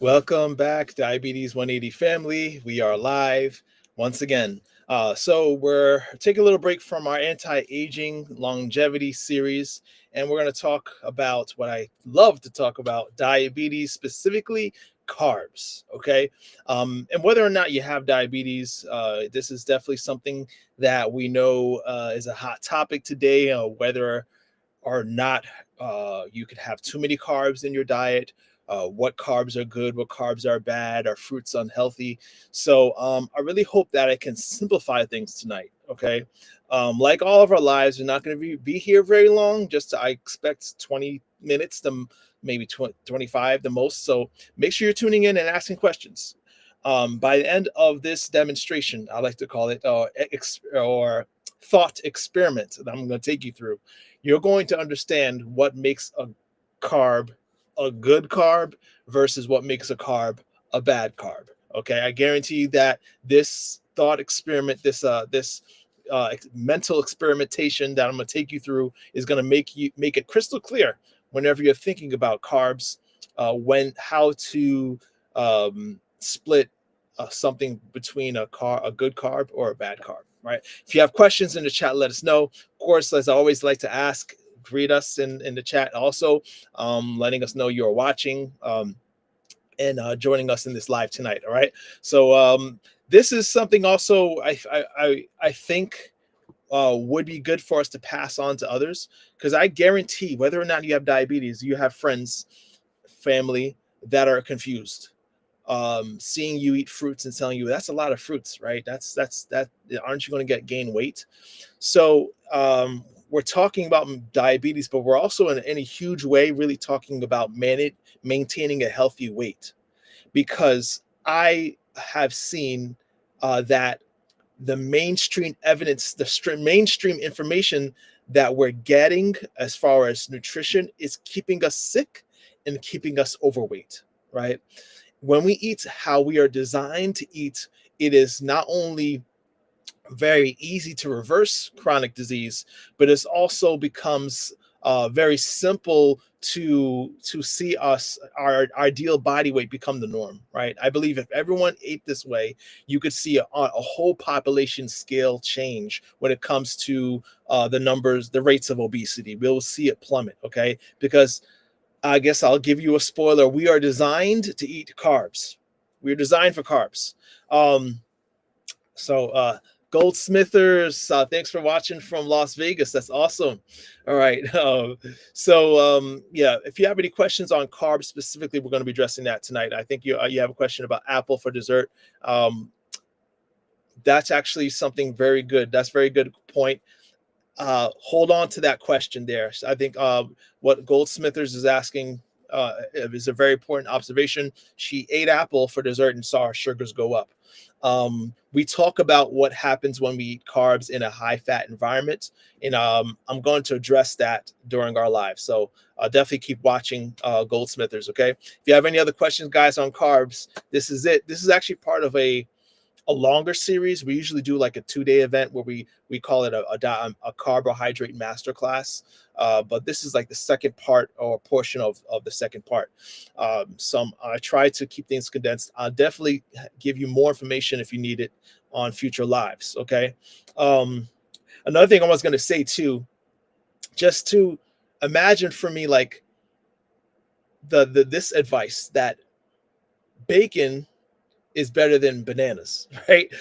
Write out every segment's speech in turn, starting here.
Welcome back, Diabetes 180 family. We are live once again. So we're taking a little break from our anti-aging longevity series, and we're going to talk about what I love to talk about: diabetes, specifically carbs. Okay, and whether or not you have diabetes, this is definitely something that we know is a hot topic today. Whether or not you could have too many carbs in your diet, what carbs are good, what carbs are bad, are fruits unhealthy. So I really hope that I can simplify things tonight. Okay. Like all of our lives, we're not going to be here very long. I expect 20 minutes to maybe 20, 25 the most. So make sure you're tuning in and asking questions. By the end of this demonstration, I like to call it or thought experiment that I'm going to take you through, you're going to understand what makes a carb a good carb versus what makes a carb a bad carb. Okay, I guarantee that this thought experiment, this mental experimentation that I'm going to take you through is going to make it crystal clear whenever you're thinking about carbs, when how to split something between a good carb or a bad carb. Right. If you have questions in the chat, let us know. Of course, as I always like to ask, greet us in the chat. Also, letting us know you're watching and joining us in this live tonight. All right. So this is something also I think would be good for us to pass on to others, because I guarantee whether or not you have diabetes, you have friends, family that are confused, seeing you eat fruits and telling you that's a lot of fruits, right? That aren't you going to gain weight? So we're talking about diabetes, but we're also in a huge way really talking about maintaining a healthy weight, because I have seen that the mainstream evidence, the mainstream information that we're getting as far as nutrition is keeping us sick and keeping us overweight, right? When we eat how we are designed to eat, it is not only very easy to reverse chronic disease, but it also becomes very simple to see our ideal body weight become the norm, right? I believe if everyone ate this way, you could see a whole population scale change when it comes to the numbers, the rates of obesity. We'll see it plummet, okay? Because I guess I'll give you a spoiler. We are designed to eat carbs. We're designed for carbs. Um, so Goldsmithers, thanks for watching from Las Vegas. That's awesome. All right. Yeah, if you have any questions on carbs specifically, we're going to be addressing that tonight. I think you have a question about apple for dessert. That's actually something very good. That's a very good point. Hold on to that question there. So I think what Goldsmithers is asking is a very important observation. She ate apple for dessert and saw her sugars go up. We talk about what happens when we eat carbs in a high-fat environment, and I'm going to address that during our live. So definitely keep watching Goldsmithers, okay? If you have any other questions, guys, on carbs, this is it. This is actually part of a longer series. We usually do like a 2-day event where we call it a carbohydrate masterclass. But this is like the second part or portion of the second part. I try to keep things condensed. I'll definitely give you more information if you need it on future lives. Okay. Another thing I was going to say too, just to imagine for me, like the this advice that bacon is better than bananas, right?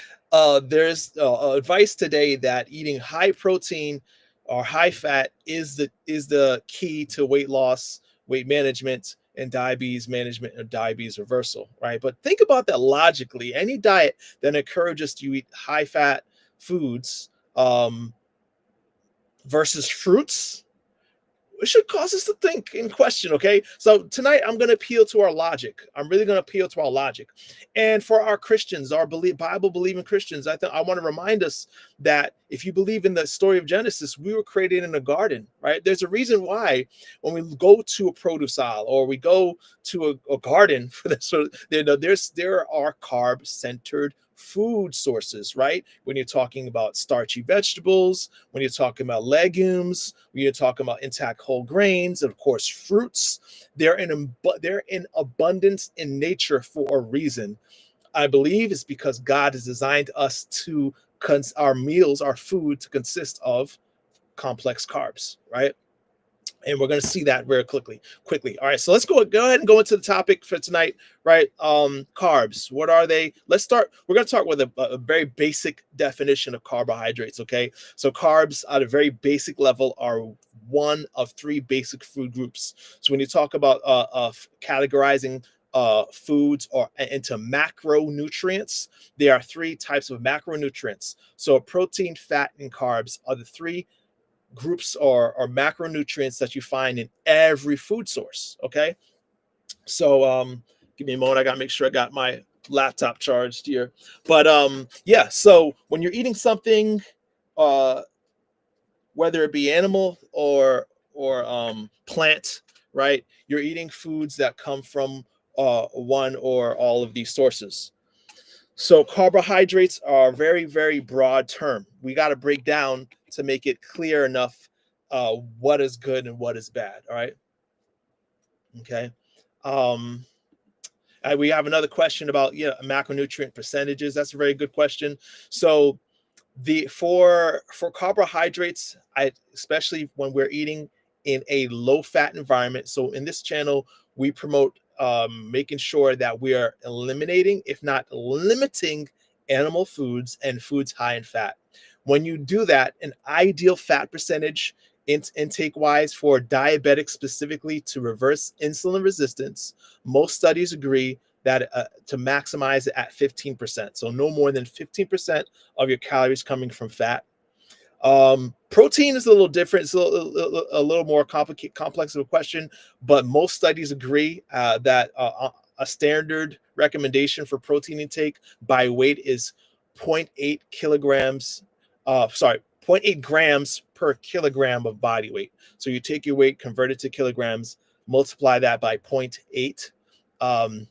There's advice today that eating high protein or high fat is the key to weight loss, weight management, and diabetes management and diabetes reversal, right? But think about that logically. Any diet that encourages you to eat high fat foods versus fruits, it should cause us to think and question. Okay, so tonight I'm going to appeal to our logic. I'm really going to appeal to our logic. And for our Christians, our Bible believing Christians, I want to remind us that if you believe in the story of Genesis, we were created in a garden, right? There's a reason why when we go to a produce aisle or we go to a garden for this, so there are carb centered food sources, right? When you're talking about starchy vegetables, when you're talking about legumes, when you're talking about intact whole grains, and of course fruits, they're in abundance in nature for a reason. I believe it's because God has designed us to our meals, our food, to consist of complex carbs, right? And we're going to see that very quickly. All right, so let's go ahead and go into the topic for tonight, right? Carbs, what are they? Let's start. We're going to start with a very basic definition of carbohydrates. Okay, so carbs at a very basic level are one of three basic food groups. So when you talk about categorizing foods or into macronutrients, there are three types of macronutrients. So protein, fat, and carbs are the three groups or macronutrients that you find in every food source. Okay, so give me a moment, I gotta make sure I got my laptop charged here. But yeah, so when you're eating something, uh whether it be animal or plant, right, you're eating foods that come from one or all of these sources. So carbohydrates are a very, very broad term. We got to break down to make it clear enough what is good and what is bad. All right. Okay. Um, we have another question about macronutrient percentages. That's a very good question. So the for carbohydrates, especially when we're eating in a low fat environment. So in this channel, we promote making sure that we are eliminating, if not limiting, animal foods and foods high in fat. When you do that, an ideal fat percentage intake wise for diabetics specifically to reverse insulin resistance, most studies agree that to maximize it at 15%. So no more than 15% of your calories coming from fat. Protein is a little different. It's a little more complex of a question, but most studies agree that a standard recommendation for protein intake by weight is 0.8 kilograms. Sorry, 0.8 grams per kilogram of body weight. So you take your weight, convert it to kilograms, multiply that by 0.8. And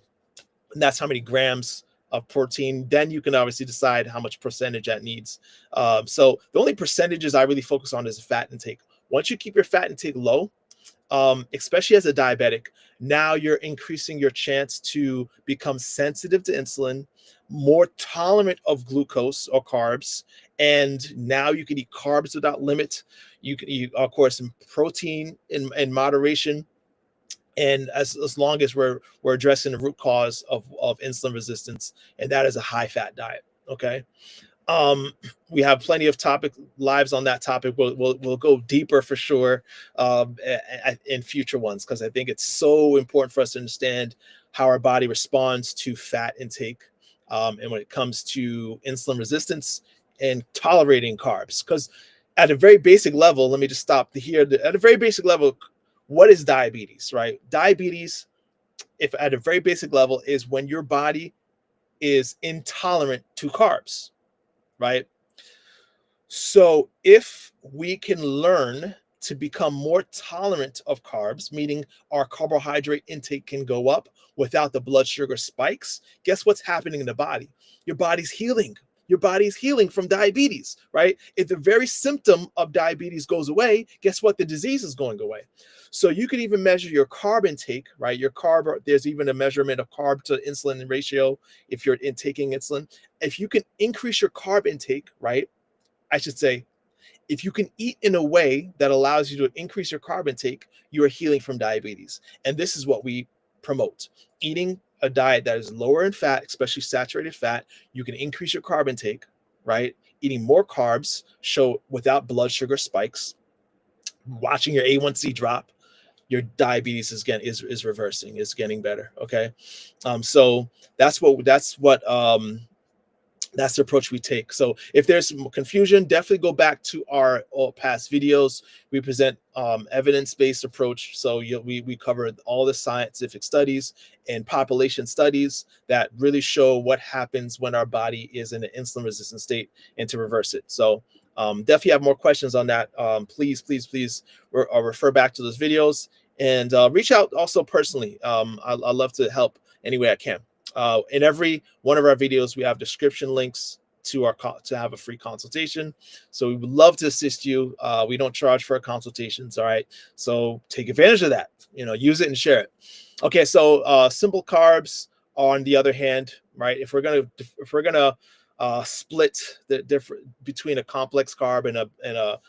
that's how many grams of protein. Then you can obviously decide how much percentage that needs. So the only percentages I really focus on is fat intake. Once you keep your fat intake low, especially as a diabetic, now you're increasing your chance to become sensitive to insulin, more tolerant of glucose or carbs, and now you can eat carbs without limit. You can eat, of course, protein in moderation, and as long as we're addressing the root cause of insulin resistance, and that is a high fat diet. Okay. um we have plenty of topic lives on that topic. We'll go deeper for sure in future ones, because I think it's so important for us to understand how our body responds to fat intake, and when it comes to insulin resistance and tolerating carbs. Because at a very basic level, let me just stop here. At a very basic level, what is diabetes, right? Diabetes, if at a very basic level, is when your body is intolerant to carbs, right? So if we can learn to become more tolerant of carbs, meaning our carbohydrate intake can go up without the blood sugar spikes, guess what's happening in the body? Your body's healing. Your body's healing from diabetes, right? If the very symptom of diabetes goes away, guess what? The disease is going away. So you can even measure your carb intake, right? Your carb, there's even a measurement of carb to insulin ratio if you're taking insulin. If you can increase your carb intake, right? I should say, if you can eat in a way that allows you to increase your carb intake, you are healing from diabetes. And this is what we promote. Eating a diet that is lower in fat, especially saturated fat, you can increase your carb intake, right? Eating more carbs show without blood sugar spikes, watching your A1C drop, your diabetes is reversing, is getting better. Okay. So that's the approach we take. So if there's some confusion, definitely go back to our past videos. We present evidence-based approach. So we cover all the scientific studies and population studies that really show what happens when our body is in an insulin resistant state and to reverse it. So definitely have more questions on that. Please refer back to those videos, and reach out also personally. I love to help any way I can. In every one of our videos, we have description links to to have a free consultation. So we would love to assist you. We don't charge for our consultations. All right. So take advantage of that. Use it and share it. Okay. So simple carbs, on the other hand, right? If we're gonna split the different between a complex carb and a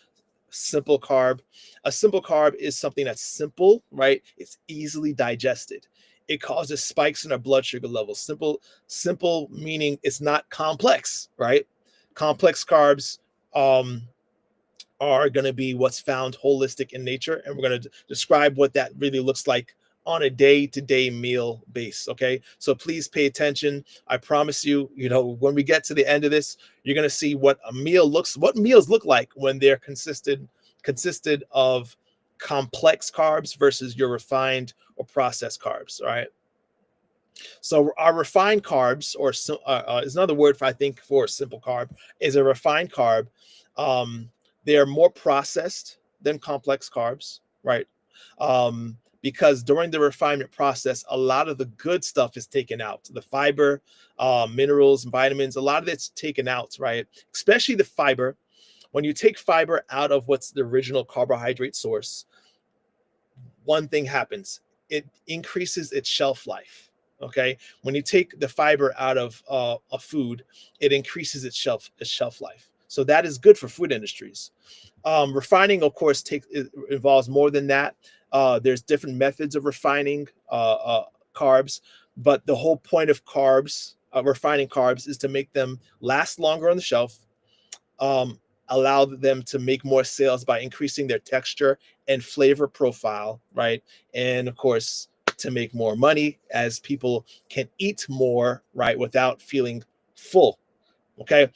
simple carb. A simple carb is something that's simple, right? It's easily digested. It causes spikes in our blood sugar levels. Simple meaning it's not complex, right? Complex carbs um, are going to be what's found holistic in nature, and we're going to describe what that really looks like on a day-to-day meal base. Okay, so please pay attention. I promise you, when we get to the end of this, you're going to see what meals look like when they're consisted of complex carbs versus your refined or processed carbs. All right. So our refined carbs, or is another word for, I think, for a simple carb, is a refined carb. Um, they are more processed than complex carbs, right? Because during the refinement process, a lot of the good stuff is taken out. The fiber, minerals, and vitamins, a lot of it's taken out, right? Especially the fiber. When you take fiber out of what's the original carbohydrate source, one thing happens: it increases its shelf life. Okay, when you take the fiber out of a food, it increases its shelf life. So that is good for food industries. Refining, of course, involves more than that. There's different methods of refining carbs, but the whole point of refining carbs, is to make them last longer on the shelf, um, allow them to make more sales by increasing their texture and flavor profile, right? And of course, to make more money, as people can eat more, right, without feeling full. Okay,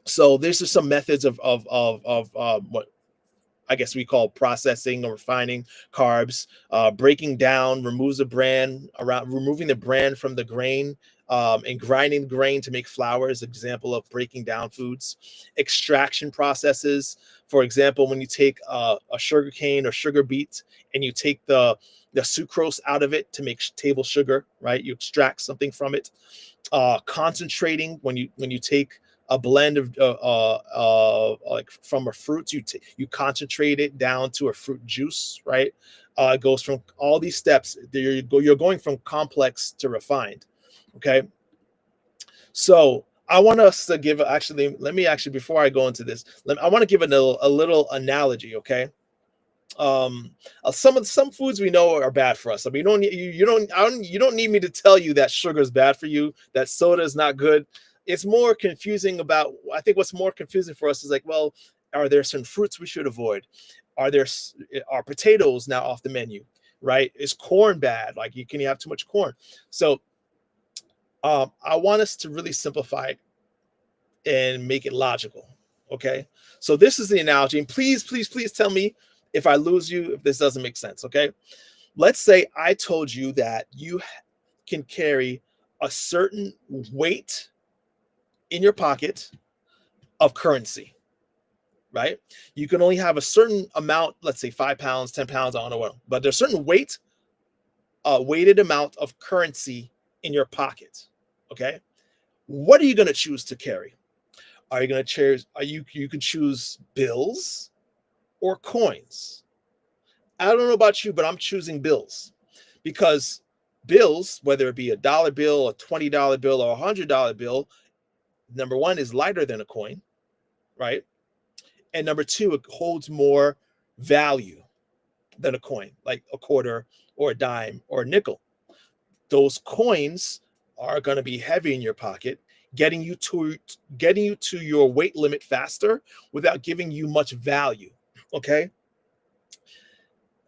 so these are some methods of what I guess we call processing or refining carbs. Breaking down removes removing the bran from the grain, and grinding the grain to make flour is an example of breaking down foods. Extraction processes, for example, when you take a sugar cane or sugar beet and you take the sucrose out of it to make table sugar, right? You extract something from it. Concentrating, when you take a blend of like from a fruit, you concentrate it down to a fruit juice, right? It goes from all these steps. You're going from complex to refined. Okay, so I want us to give, actually, let me actually, before I go into this, I want to give a little analogy. Okay, some foods we know are bad for us. I mean, you don't need me to tell you that sugar is bad for you, that soda is not good. It's more confusing about, I think what's more confusing for us is like, well, are there some fruits we should avoid? Are potatoes now off the menu, right? Is corn bad? Like, can you have too much corn? So I want us to really simplify it and make it logical. Okay. So this is the analogy. And please, please, please tell me if I lose you, if this doesn't make sense. Okay. Let's say I told you that you can carry a certain weight in your pocket of currency, right? You can only have a certain amount, let's say 5 pounds, 10 pounds, I don't know what, but there's a certain weighted amount of currency in your pocket. Okay. What are you going to choose to carry? Are you going to choose? You can choose bills or coins. I don't know about you, but I'm choosing bills, because bills, whether it be $1 bill, a $20 bill, or $100 bill, number one, is lighter than a coin, right? And number two, it holds more value than a coin, like a quarter or a dime or a nickel. Those coins are going to be heavy in your pocket, getting you to your weight limit faster without giving you much value. Okay.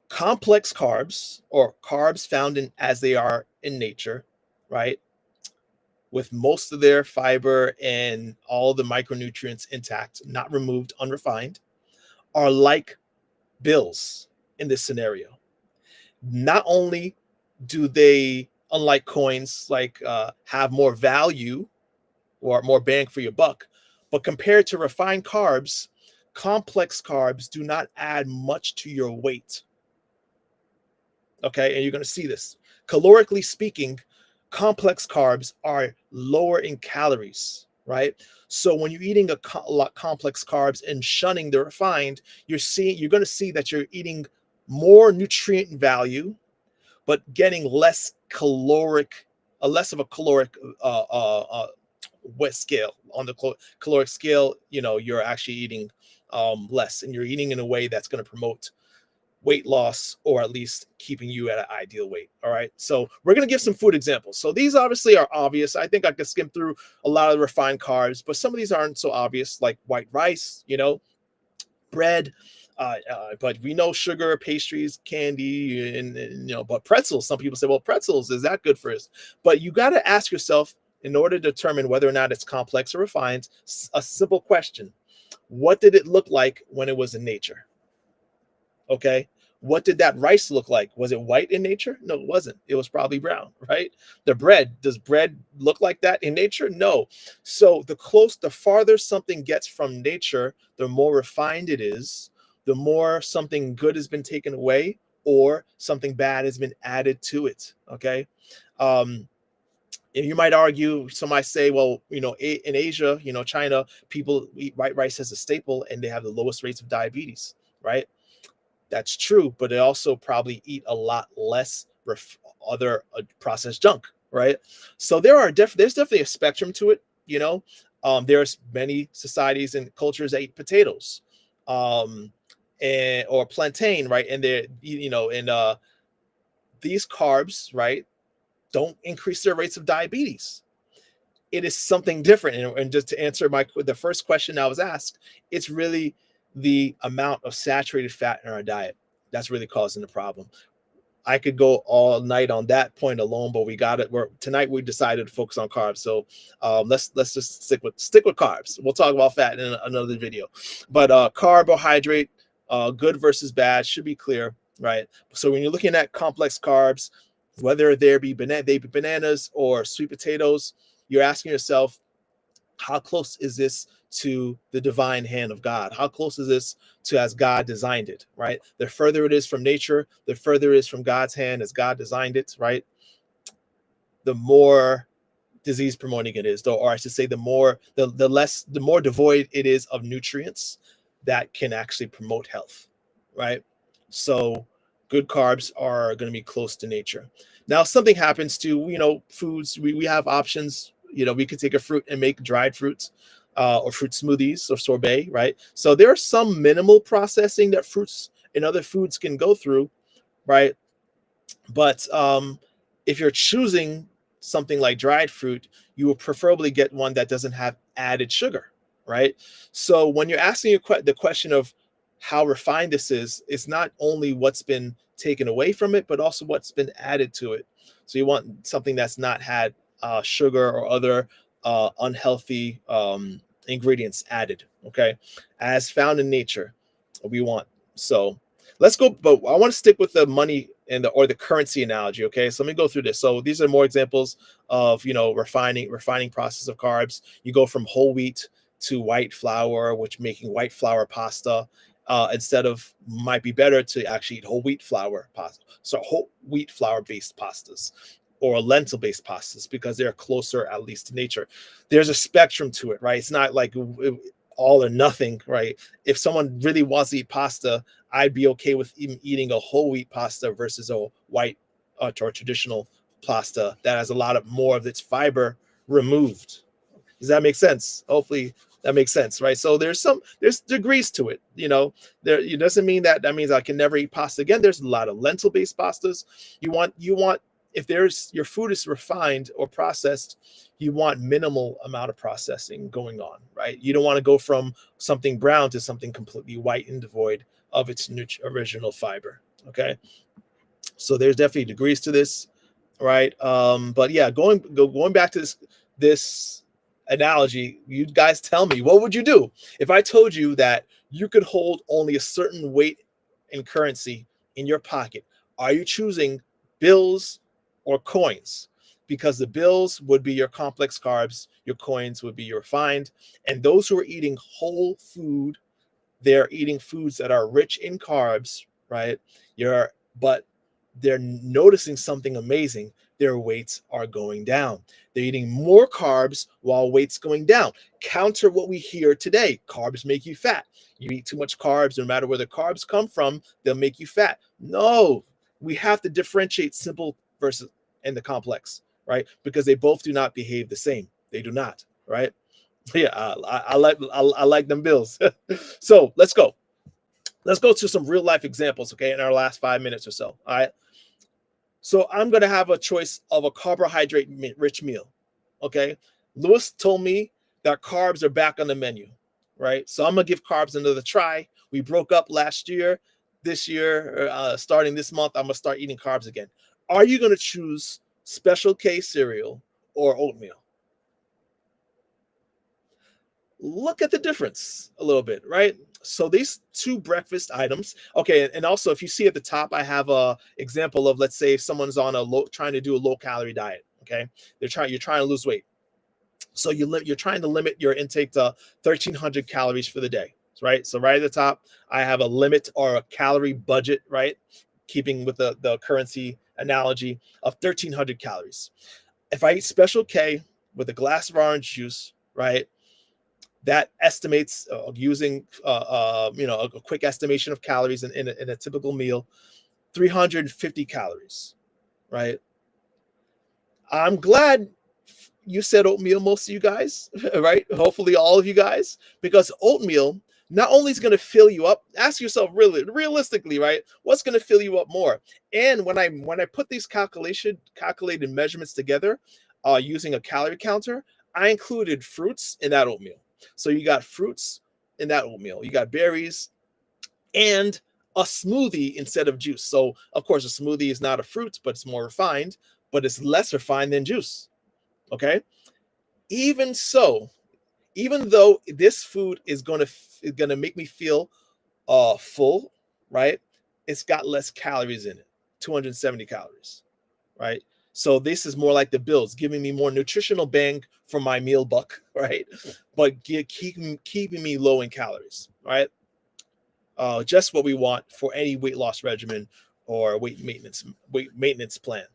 Complex carbs, or carbs found in as they are in nature, right, with most of their fiber and all the micronutrients intact, not removed, unrefined, are like bills in this scenario. Not only do they, unlike coins, like have more value or more bang for your buck, but compared to refined carbs, complex carbs do not add much to your weight. Okay, and you're going to see this. Calorically speaking, Complex carbs are lower in calories, right? So when you're eating a lot complex carbs and shunning the refined, you're going to see that you're eating more nutrient value, but getting less caloric, less of a caloric wet scale on the caloric scale. You're actually eating less, and you're eating in a way that's going to promote weight loss, or at least keeping you at an ideal weight. All right. So we're going to give some food examples. So these obviously are obvious. I think I could skim through a lot of the refined carbs, but some of these aren't so obvious, like white rice, bread. But we know sugar, pastries, candy, and but pretzels. Some people say, well, pretzels, is that good for us? But you got to ask yourself, in order to determine whether or not it's complex or refined, a simple question: what did it look like when it was in nature? Okay. What did that rice look like? Was it white in nature? No, it wasn't. It was probably brown, right? The bread, does bread look like that in nature? No. So the farther something gets from nature, the more refined it is, the more something good has been taken away or something bad has been added to it. Okay. And you might argue, some might say, well, in Asia, China, people eat white rice as a staple and they have the lowest rates of diabetes, right? That's true, but they also probably eat a lot less other processed junk, right? So there's definitely a spectrum to it. There's many societies and cultures that eat potatoes, and or plantain, right? And these carbs, right, don't increase their rates of diabetes. It is something different. And just to answer the first question I was asked, it's really the amount of saturated fat in our diet that's really causing the problem. I could go all night on that point alone, but we got it. Tonight we decided to focus on carbs. So let's just stick with carbs. We'll talk about fat in another video. But carbohydrate, good versus bad, should be clear, right? So when you're looking at complex carbs, whether they be bananas or sweet potatoes, you're asking yourself, how close is this to the divine hand of God? How close is this to as God designed it, right? The further it is from nature, the further it is from God's hand as God designed it, right? The more disease promoting it is, or I should say, the more devoid it is of nutrients that can actually promote health, right? So good carbs are going to be close to nature. Now, something happens to foods. We have options. We could take a fruit and make dried fruits, or fruit smoothies or sorbet, right? So there are some minimal processing that fruits and other foods can go through, right? But if you're choosing something like dried fruit, you will preferably get one that doesn't have added sugar, right? So when you're asking the question of how refined this is, it's not only what's been taken away from it, but also what's been added to it. So you want something that's not had sugar or other unhealthy ingredients added, okay, as found in nature. We want. So let's go, but I want to stick with the money and the currency analogy. Okay, so let me go through this. So these are more examples of refining process of carbs. You go from whole wheat to white flour, which making white flour pasta. Instead of, might be better to actually eat whole wheat flour pasta. So whole wheat flour based pastas or lentil based pastas, because they're closer at least to nature. There's a spectrum to it, right? It's not like all or nothing, right? If someone really wants to eat pasta, I'd be okay with even eating a whole wheat pasta versus a white or traditional pasta that has a lot of more of its fiber removed. Does that make sense? Hopefully that makes sense, right? So there's degrees to it. There, it doesn't mean that means I can never eat pasta again. There's a lot of lentil based pastas. You want if your food is refined or processed, you want minimal amount of processing going on, right? You don't want to go from something brown to something completely white and devoid of its original fiber. Okay, so there's definitely degrees to this, right? But yeah, going back to this analogy, you guys tell me, what would you do if I told you that you could hold only a certain weight in currency in your pocket? Are you choosing bills or coins? Because the bills would be your complex carbs, your coins would be your refined, and those who are eating whole food, they're eating foods that are rich in carbs, right? But they're noticing something amazing. Their weights are going down. They're eating more carbs while weights going down. Counter what we hear today. Carbs make you fat. You eat too much carbs, no matter where the carbs come from, they'll make you fat. No, we have to differentiate simple versus and the complex, right? Because they both do not behave the same. They do not, right? Yeah, I like them bills. So let's go. Let's go to some real life examples, okay, in our last 5 minutes or so. All right. So I'm going to have a choice of a carbohydrate rich meal. Okay. Lewis told me that carbs are back on the menu, right? So I'm going to give carbs another try. We broke up last year. This year, starting this month, I'm going to start eating carbs again. Are you going to choose Special K cereal or oatmeal? Look at the difference a little bit, right? So these two breakfast items, okay, and also if you see at the top, I have a example of, let's say if someone's on a trying to do a low calorie diet, okay, you're trying to lose weight, so you're trying to limit your intake to 1,300 calories for the day, right? So right at the top, I have a limit or a calorie budget, right? Keeping with the currency analogy of 1,300 calories. If I eat Special K with a glass of orange juice, right? That estimates using a quick estimation of calories in a typical meal, 350 calories, right? I'm glad you said oatmeal, most of you guys, right? Hopefully all of you guys, because oatmeal not only is going to fill you up, ask yourself really realistically, right? What's going to fill you up more? And when I put these calculated measurements together using a calorie counter, I included fruits in that oatmeal. So you got fruits in that oatmeal. You got berries and a smoothie instead of juice. So of course, a smoothie is not a fruit, but it's more refined, but it's less refined than juice. Okay. Even so, even though this food is gonna make me feel full, right? It's got less calories in it, 270 calories, right? So this is more like the bills, giving me more nutritional bang for my meal buck, right? But keeping me low in calories, right? Just what we want for any weight loss regimen or weight maintenance plan.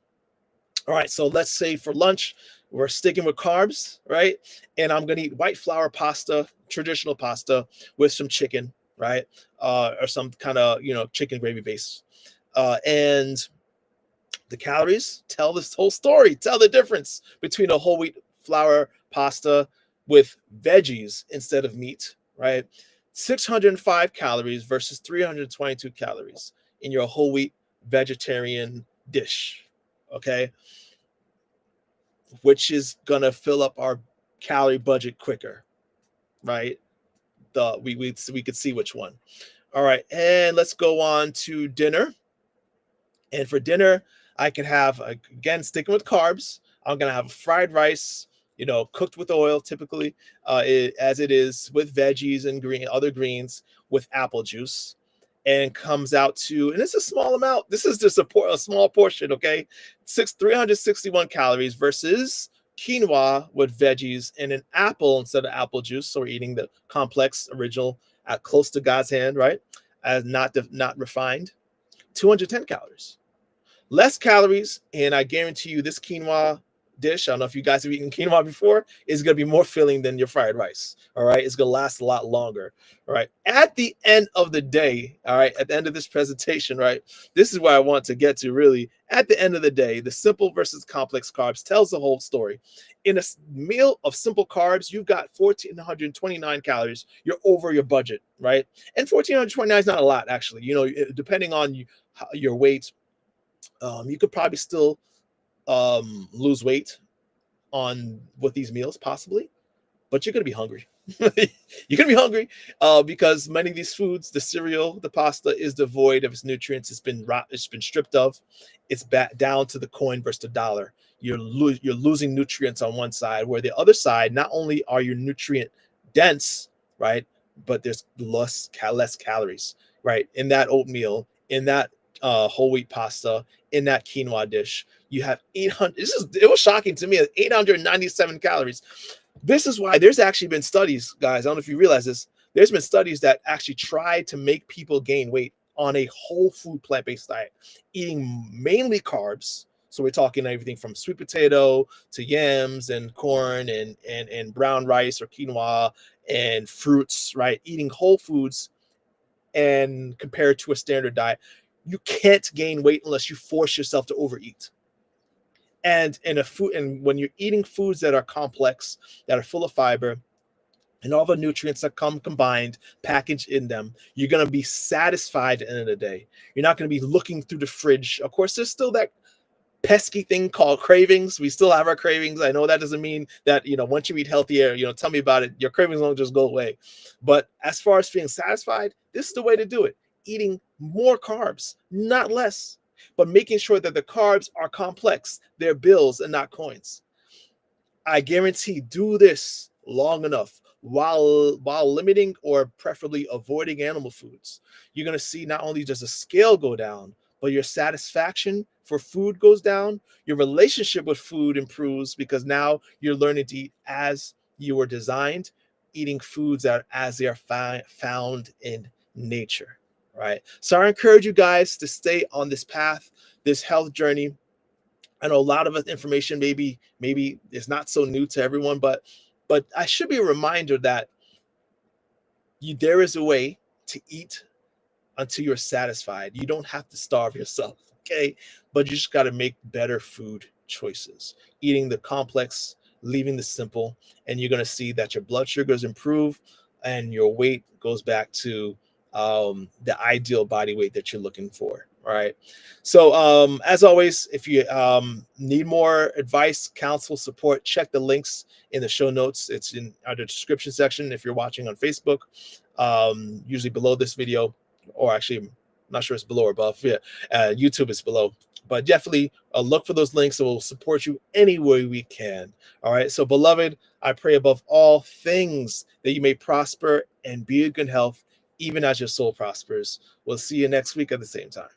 All right, so let's say for lunch, we're sticking with carbs, right? And I'm gonna eat white flour pasta, traditional pasta with some chicken, right? Or some kind of chicken gravy base. And the calories tell this whole story, tell the difference between a whole wheat flour pasta with veggies instead of meat, right? 605 calories versus 322 calories in your whole wheat vegetarian dish. Okay, which is gonna fill up our calorie budget quicker, right? We could see which one. All right, and let's go on to dinner. And for dinner, I can have, again, sticking with carbs, I'm gonna have fried rice, cooked with oil, typically, as it is, with veggies and other greens with apple juice, and comes out to, and it's a small amount. This is just a small portion, okay? 361 calories versus quinoa with veggies and an apple instead of apple juice. So we're eating the complex, original, close to God's hand, right? As not refined. 210 calories. Less calories, and I guarantee you this quinoa dish, I don't know if you guys have eaten quinoa before, is going to be more filling than your fried rice. All right, it's going to last a lot longer. All right, at the end of the day, all right, at the end of this presentation, right, this is where I want to get to. Really, at the end of the day, the simple versus complex carbs tells the whole story. In a meal of simple carbs, you've got 1,429 calories. You're over your budget, right? And 1,429 is not a lot, actually. Depending on your weight, you could probably still lose weight with these meals, possibly, but you're gonna be hungry. You're gonna be hungry because many of these foods, the cereal, the pasta, is devoid of its nutrients. It's been stripped of. It's back down to the coin versus the dollar. You're losing nutrients on one side, where the other side, not only are you nutrient dense, right, but there's less calories, right, in that oatmeal, in that whole wheat pasta, in that quinoa dish. You have 800. It was shocking to me. 897 calories. This is why there's actually been studies, guys. I don't know if you realize this. There's been studies that actually try to make people gain weight on a whole food plant-based diet, eating mainly carbs. So we're talking everything from sweet potato to yams and corn and brown rice or quinoa and fruits, right? Eating whole foods and compared to a standard diet, you can't gain weight unless you force yourself to overeat. And in a food, and when you're eating foods that are complex, that are full of fiber, and all the nutrients that come combined, packaged in them, you're going to be satisfied at the end of the day. You're not going to be looking through the fridge. Of course, there's still that pesky thing called cravings. We still have our cravings. I know that doesn't mean that, once you eat healthier, tell me about it. Your cravings won't just go away. But as far as feeling satisfied, this is the way to do it. Eating more carbs, not less, but making sure that the carbs are complex. They're bills and not coins. I guarantee do this long enough while limiting or preferably avoiding animal foods. You're going to see not only does the scale go down, but your satisfaction for food goes down. Your relationship with food improves because now you're learning to eat as you were designed, eating foods that are as they are found in nature, right? So I encourage you guys to stay on this path, this health journey. I know a lot of information maybe is not so new to everyone, but I should be a reminder that there is a way to eat until you're satisfied. You don't have to starve yourself, okay? But you just got to make better food choices, eating the complex, leaving the simple, and you're going to see that your blood sugars improve and your weight goes back to the ideal body weight that you're looking for. All right. So as always, if you need more advice, counsel, support, check the links in the show notes. It's in the description section if you're watching on Facebook, usually below this video, or actually, I'm not sure it's below or above. Yeah, YouTube is below. But definitely look for those links and we'll support you any way we can. All right. So, beloved, I pray above all things that you may prosper and be in good health, even as your soul prospers. We'll see you next week at the same time.